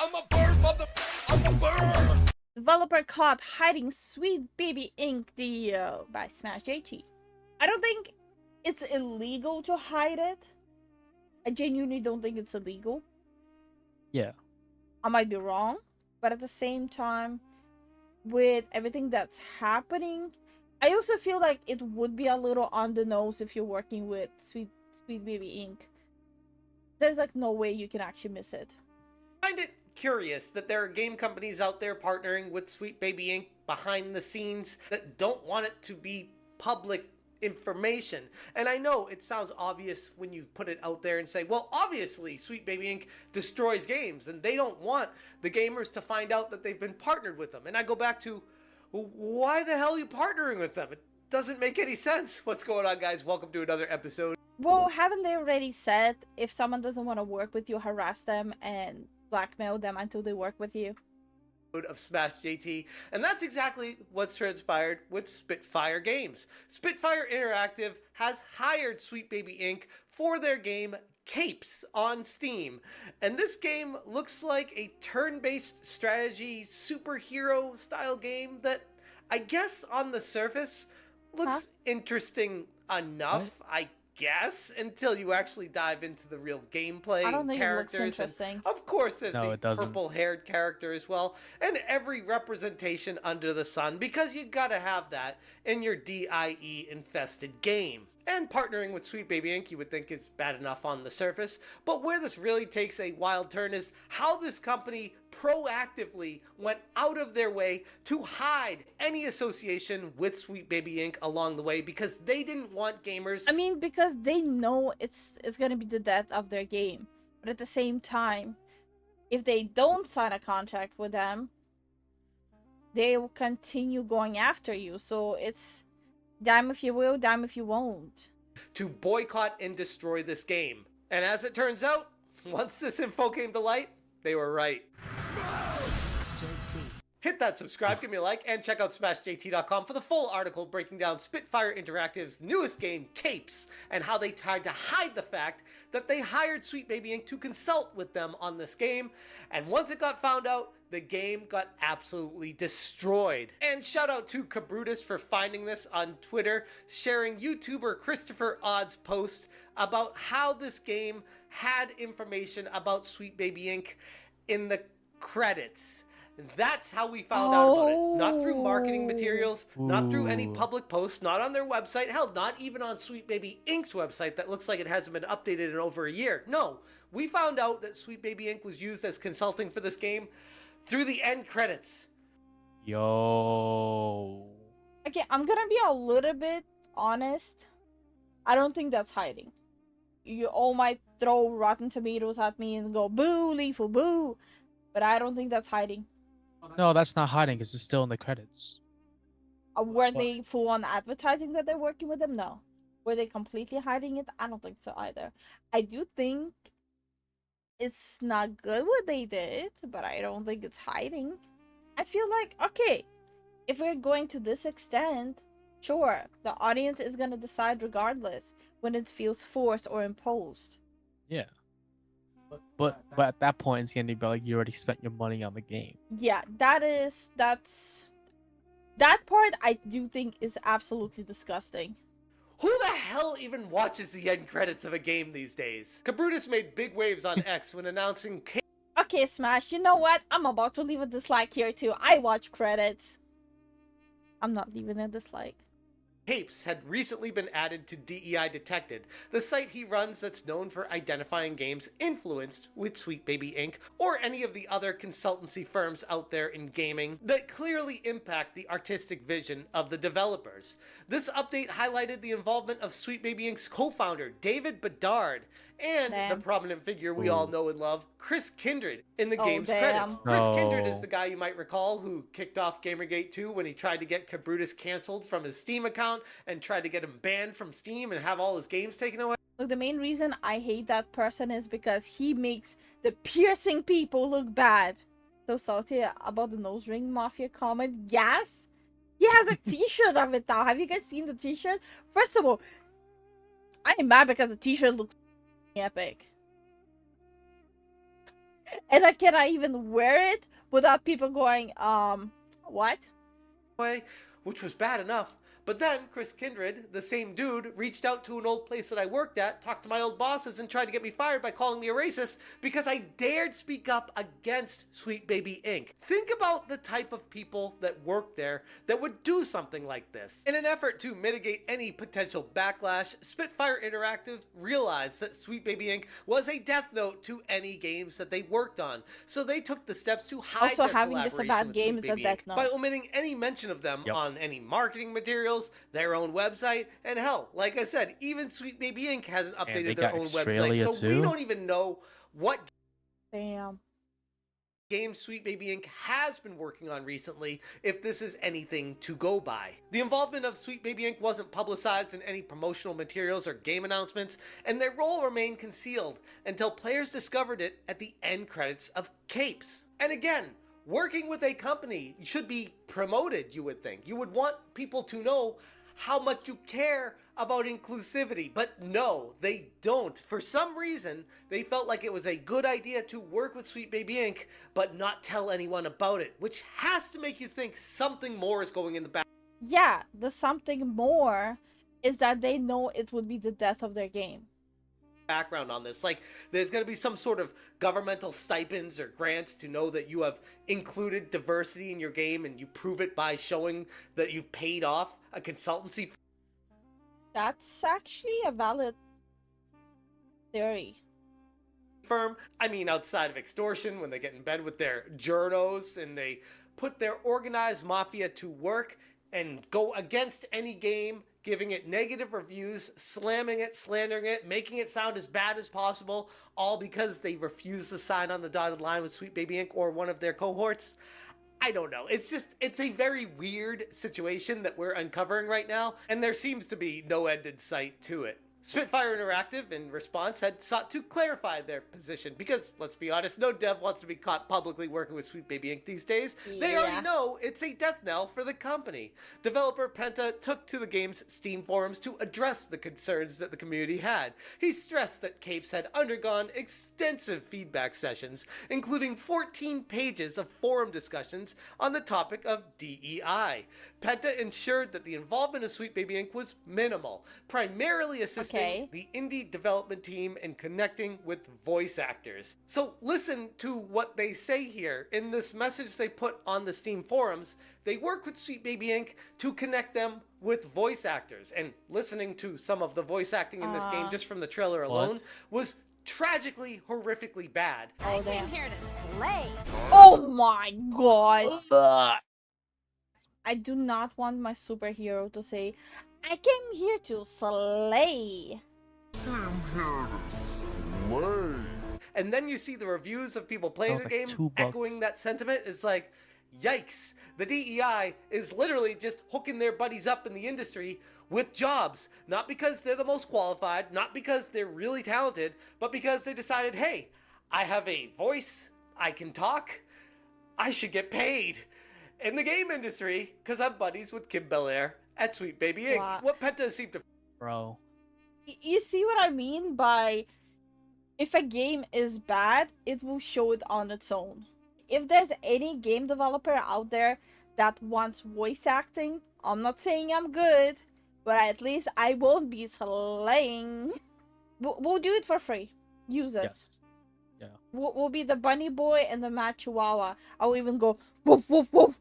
I'm a bird, mother. I'm a bird. Developer caught hiding Sweet Baby Ink Deal by Smash JT. I don't think it's illegal to hide it. I genuinely don't think it's illegal. Yeah. I might be wrong, but at the same time, with everything that's happening, I also feel like it would be a little on the nose if you're working with Sweet Baby Ink. There's like no way you can actually miss it. I find it curious that there are game companies out there partnering with Sweet Baby Inc. behind the scenes that don't want it to be public information. And I know it sounds obvious when you put it out there and say, well, obviously Sweet Baby Inc. destroys games and they don't want the gamers to find out that they've been partnered with them. And I go back to, well, why the hell are you partnering with them? It doesn't make any sense. What's going on, guys? Welcome to another episode. Well, haven't they already said if someone doesn't want to work with you, harass them and blackmail them until they work with you? Of Smash JT, and that's exactly what's transpired with Spitfire Games. Spitfire Interactive has hired Sweet Baby Inc. for their game Capes on Steam, and this game looks like a turn-based strategy superhero style game that I guess on the surface looks interesting enough. I guess until you actually dive into the real gameplay. I don't think characters. It looks interesting. Of course, there's No, the it doesn't. purple-haired character as well, and every representation under the sun, because you gotta have that in your DIE-infested game. And partnering with Sweet Baby Inc. you would think is bad enough on the surface, but where this really takes a wild turn is how this company proactively went out of their way to hide any association with Sweet Baby Inc. along the way because they didn't want gamers. I mean, because they know it's gonna be the death of their game. But at the same time, if they don't sign a contract with them, they will continue going after you. So it's damn if you will, damn if you won't. To boycott and destroy this game. And as it turns out, once this info came to light, they were right. Hit that subscribe, give me a like, and check out SmashJT.com for the full article breaking down Spitfire Interactive's newest game, Capes, and how they tried to hide the fact that they hired Sweet Baby Inc. to consult with them on this game. And once it got found out, the game got absolutely destroyed. And shout out to Cabrutus for finding this on Twitter, sharing YouTuber Christopher Odd's post about how this game had information about Sweet Baby Inc. in the credits. That's how we found out about it. Not through marketing materials, not through any public posts, not on their website, hell, not even on Sweet Baby Inc.'s website that looks like it hasn't been updated in over a year. No, we found out that Sweet Baby Inc. was used as consulting for this game through the end credits. Yo. Okay, I'm gonna be a little bit honest. I don't think that's hiding. You all might throw Rotten Tomatoes at me and go, boo, Lifu, boo. But I don't think that's hiding. No, that's not hiding because it's still in the credits. Were they full on advertising that they're working with them? No. Were they completely hiding it? I don't think so either. I do think it's not good what they did, but I don't think it's hiding. I feel like, okay, if we're going to this extent, sure, the audience is going to decide regardless when it feels forced or imposed. Yeah. But at that point, it's gonna be like you already spent your money on the game. Yeah, that part I do think is absolutely disgusting. Who the hell even watches the end credits of a game these days? Cabrutus made big waves on X when announcing Okay, Smash, you know what? I'm about to leave a dislike here too. I watch credits. I'm not leaving a dislike. Capes had recently been added to DEI Detected, the site he runs that's known for identifying games influenced with Sweet Baby Inc. or any of the other consultancy firms out there in gaming that clearly impact the artistic vision of the developers. This update highlighted the involvement of Sweet Baby Inc.'s co-founder, David Bedard, and the prominent figure we all know and love, Chris Kindred, in the game's credits. Chris Kindred is the guy you might recall who kicked off Gamergate 2 when he tried to get Cabrutus canceled from his Steam account and tried to get him banned from Steam and have all his games taken away. Look, the main reason I hate that person is because he makes the piercing people look bad. So salty about the nose ring mafia comment. Yes! He has a t-shirt of it now. Have you guys seen the t-shirt? First of all, I am mad because the t-shirt looks epic. And I cannot even wear it without people going, what? way, which was bad enough. But then Chris Kindred, the same dude, reached out to an old place that I worked at, talked to my old bosses, and tried to get me fired by calling me a racist because I dared speak up against Sweet Baby Inc. Think about the type of people that work there that would do something like this. In an effort to mitigate any potential backlash, Spitfire Interactive realized that Sweet Baby Inc. was a death note to any games that they worked on. So they took the steps to hide Also, their having just a collaboration bad with game Sweet is a Baby death Inc. note. by omitting any mention of them Yep. on any marketing materials, their own website, and hell, like I said, even Sweet Baby Inc. hasn't they updated their got own website, Australia so we too? don't even know what Damn. games Sweet Baby Inc. has been working on recently, if this is anything to go by. The involvement of Sweet Baby Inc. wasn't publicized in any promotional materials or game announcements, and their role remained concealed until players discovered it at the end credits of Capes. And again, working with a company should be promoted, you would think. You would want people to know how much you care about inclusivity, but no, they don't. For some reason, they felt like it was a good idea to work with Sweet Baby Inc., but not tell anyone about it, which has to make you think something more is going in the back. Yeah, the something more is that they know it would be the death of their game. Background on this, like there's going to be some sort of governmental stipends or grants to know that you have included diversity in your game, and you prove it by showing that you've paid off a consultancy That's actually a valid theory. firm. I mean, outside of extortion, when they get in bed with their journos and they put their organized mafia to work and go against any game, giving it negative reviews, slamming it, slandering it, making it sound as bad as possible, all because they refuse to sign on the dotted line with Sweet Baby Inc. or one of their cohorts. I don't know. It's a very weird situation that we're uncovering right now, and there seems to be no end in sight to it. Spitfire Interactive, in response, had sought to clarify their position because, let's be honest, no dev wants to be caught publicly working with Sweet Baby Inc. these days. They Yeah. already know it's a death knell for the company. Developer Penta took to the game's Steam forums to address the concerns that the community had. He stressed that Capes had undergone extensive feedback sessions, including 14 pages of forum discussions on the topic of DEI. Penta ensured that the involvement of Sweet Baby Inc. was minimal, primarily assisting the indie development team in connecting with voice actors. So listen to what they say here. In this message they put on the Steam forums, they work with Sweet Baby Inc. to connect them with voice actors. And listening to some of the voice acting in this game, just from the trailer alone, was tragically, horrifically bad. Oh, damn. Here to slay. Oh my god. I do not want my superhero to say, I came here to slay. And then you see the reviews of people playing the Sounds like game 2 bucks. echoing that sentiment. It's like, yikes, the DEI is literally just hooking their buddies up in the industry with jobs. Not because they're the most qualified, not because they're really talented, but because they decided, hey, I have a voice, I can talk, I should get paid in the game industry because I'm buddies with Kim Belair at Sweet Baby Inc. Wow. What Penta seemed to Bro. You see what I mean by, if a game is bad, it will show it on its own. If there's any game developer out there that wants voice acting, I'm not saying I'm good, but at least I won't be slaying. We'll do it for free. Use us. Yes. Yeah. We'll be the bunny boy and the mad chihuahua. I'll even go woof woof woof.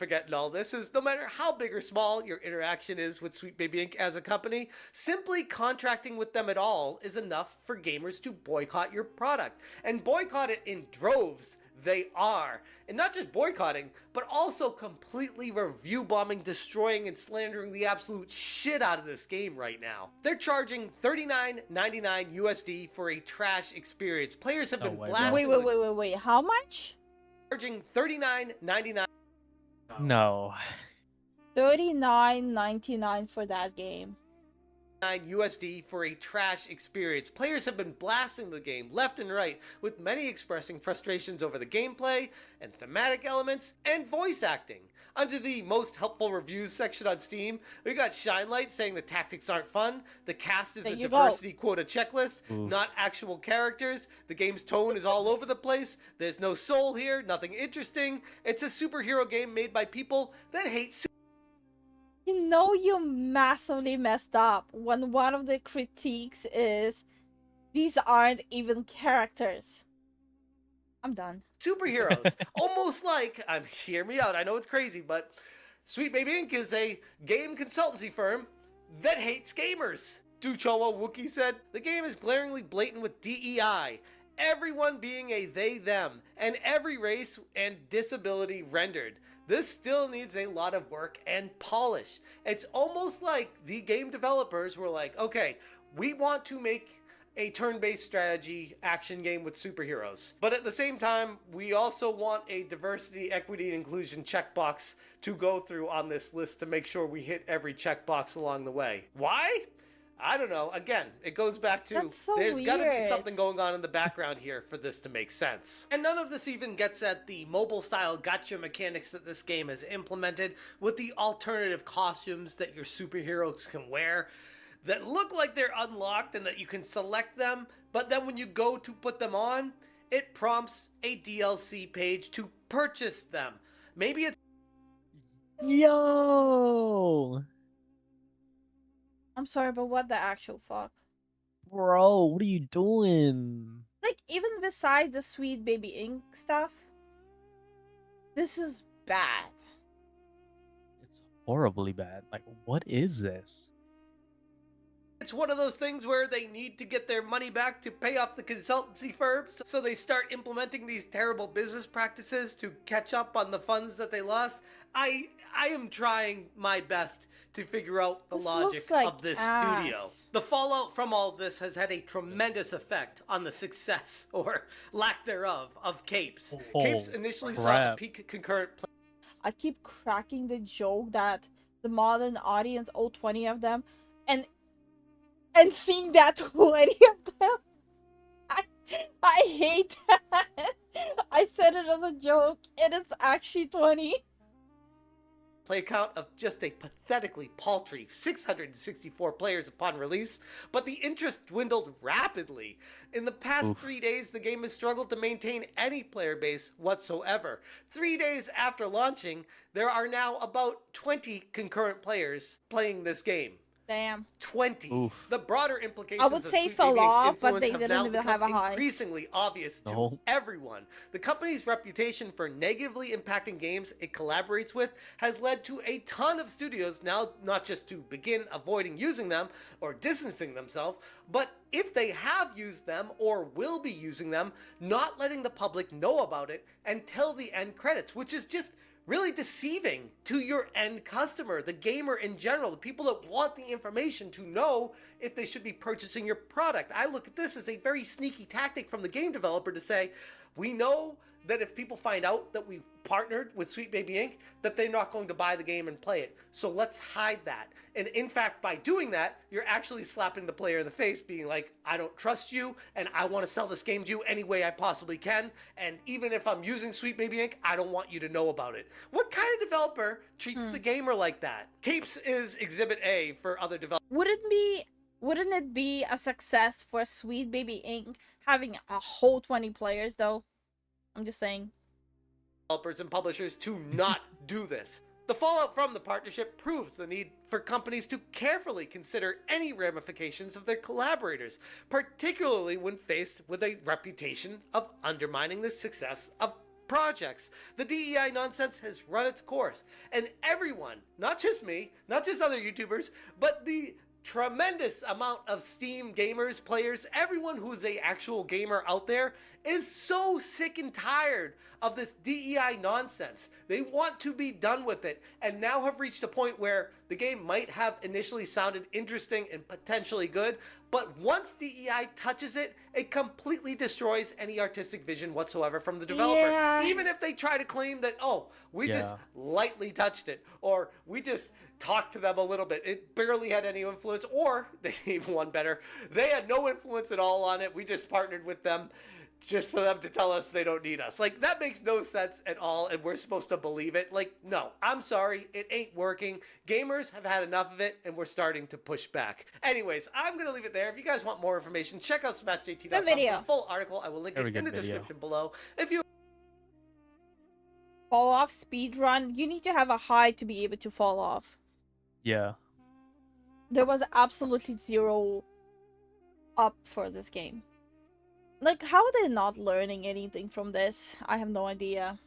forget in all this is no matter how big or small your interaction is with Sweet Baby Inc. as a company, simply contracting with them at all is enough for gamers to boycott your product. And boycott it in droves. They are. And not just boycotting, but also completely review bombing, destroying, and slandering the absolute shit out of this game right now. They're charging $39.99 USD for a trash experience. Players have No been way, bro. blasted Wait. How much? charging $39.99. No. $39.99 for that game. USD for a trash experience. Players have been blasting the game left and right, with many expressing frustrations over the gameplay and thematic elements and voice acting. Under the most helpful reviews section on Steam, we got Shinelight saying the tactics aren't fun, the cast is a diversity quota checklist, not actual characters, the game's tone is all over the place, there's no soul here, nothing interesting, it's a superhero game made by people that hate You know you massively messed up when one of the critiques is these aren't even characters. I'm done. superheroes. Almost like, hear me out, I know it's crazy, but Sweet Baby Inc. is a game consultancy firm that hates gamers. Duchoa Wookie said, the game is glaringly blatant with DEI, everyone being a they them, and every race and disability rendered. This still needs a lot of work and polish. It's almost like the game developers were like, okay, we want to make a turn-based strategy action game with superheroes. But at the same time, we also want a diversity, equity, and inclusion checkbox to go through on this list to make sure we hit every checkbox along the way. Why? I don't know. Again, it goes back to there's got to be something going on in the background here for this to make sense. And none of this even gets at the mobile style gacha mechanics that this game has implemented with the alternative costumes that your superheroes can wear that look like they're unlocked and that you can select them, but then when you go to put them on, it prompts a DLC page to purchase them. Maybe it's... Yo! I'm sorry, but what the actual fuck? Bro, what are you doing? Like, even besides the Sweet Baby Ink stuff, this is bad. It's horribly bad. Like, what is this? It's one of those things where they need to get their money back to pay off the consultancy firms, so they start implementing these terrible business practices to catch up on the funds that they lost. I am trying my best to figure out the logic of this studio. The fallout from all this has had a tremendous effect on the success, or lack thereof, of Capes. Capes initially saw the peak concurrent play. I keep cracking the joke that the modern audience, all 20 of them, and seeing that 20 of them, I hate that. I said it as a joke, and it's actually 20. Play count of just a pathetically paltry 664 players upon release, but the interest dwindled rapidly. In the past 3 days, the game has struggled to maintain any player base whatsoever. 3 days after launching, there are now about 20 concurrent players playing this game. Damn. 20. The broader implications I would say of fell off, but they have didn't now even have a become high. increasingly obvious to everyone. The company's reputation for negatively impacting games it collaborates with has led to a ton of studios now not just to begin avoiding using them or distancing themselves, but if they have used them or will be using them, not letting the public know about it until the end credits, which is just really deceiving to your end customer, the gamer in general, the people that want the information to know if they should be purchasing your product. I look at this as a very sneaky tactic from the game developer to say, we know that if people find out that we partnered with Sweet Baby Inc., that they're not going to buy the game and play it. So let's hide that. And in fact, by doing that, you're actually slapping the player in the face, being like, I don't trust you, and I want to sell this game to you any way I possibly can. And even if I'm using Sweet Baby Inc., I don't want you to know about it. What kind of developer treats the gamer like that? Capes is Exhibit A for other developers. Wouldn't it be a success for Sweet Baby Inc. having a whole 20 players, though? I'm just saying. Developers and publishers to not do this. The fallout from the partnership proves the need for companies to carefully consider any ramifications of their collaborators, particularly when faced with a reputation of undermining the success of projects. The DEI nonsense has run its course, and everyone, not just me, not just other YouTubers, but the tremendous amount of Steam gamers, players, everyone who's a actual gamer out there is so sick and tired of this DEI nonsense. They want to be done with it, and now have reached a point where the game might have initially sounded interesting and potentially good, but once DEI touches it, it completely destroys any artistic vision whatsoever from the developer. Yeah. Even if they try to claim that, oh, we just lightly touched it, or we just talked to them a little bit. It barely had any influence, or they even one better. They had no influence at all on it. We just partnered with them just for them to tell us they don't need us. Like, that makes no sense at all, and we're supposed to believe it. Like, no, I'm sorry, it ain't working. Gamers have had enough of it, and we're starting to push back. Anyways, I'm going to leave it there. If you guys want more information, check out smashjt.com for the full article. I will link it in the description below. If you fall off speedrun, you need to have a high to be able to fall off. Yeah. There was absolutely zero up for this game. Like, how are they not learning anything from this? I have no idea.